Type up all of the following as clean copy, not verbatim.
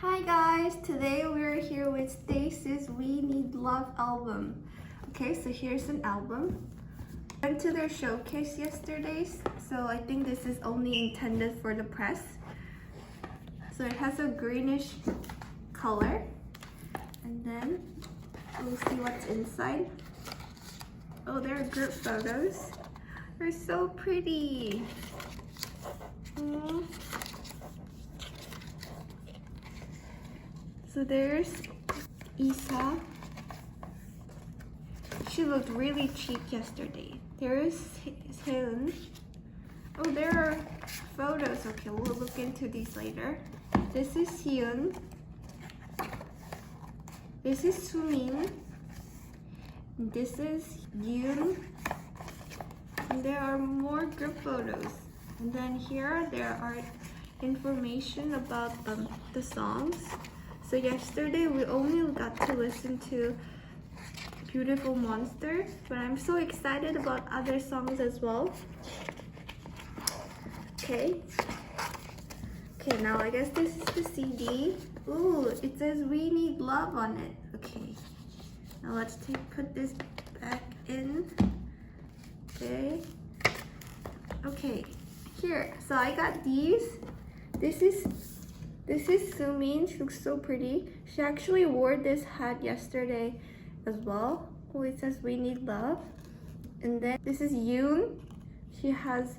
Hi guys, today we're here with STAYC's We Need Love album. Okay, so here's an album. Went to their showcase yesterday, so I think this is only intended for the press. So it has a greenish color, and then we'll see what's inside. Oh, there are group photos. They're so pretty. So there's Isa. She looked really cheap yesterday. There's Hyun. Oh, there are photos. Okay, we'll look into these later. This is Hyun. This is Sumin. This is Yoon. And there are more group photos. And then here there are information about the songs. So yesterday we only got to listen to Beautiful Monster, but I'm so excited about other songs as well. Okay, now I guess this is the CD. Ooh, it says We Need Love on it. Okay, now let's put this back in. Okay, here. So I got these. This is Sumin. She looks so pretty. She actually wore this hat yesterday as well. Oh, it says We Need Love. And then this is Yoon. She has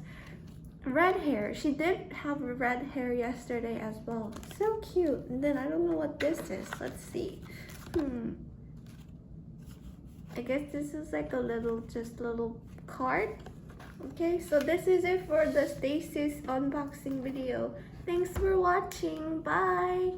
red hair. She did have red hair yesterday as well. So cute. And then I don't know what this is. Let's see. I guess this is like a little card. Okay, so this is it for the STAYC's unboxing video. Thanks for watching. Bye!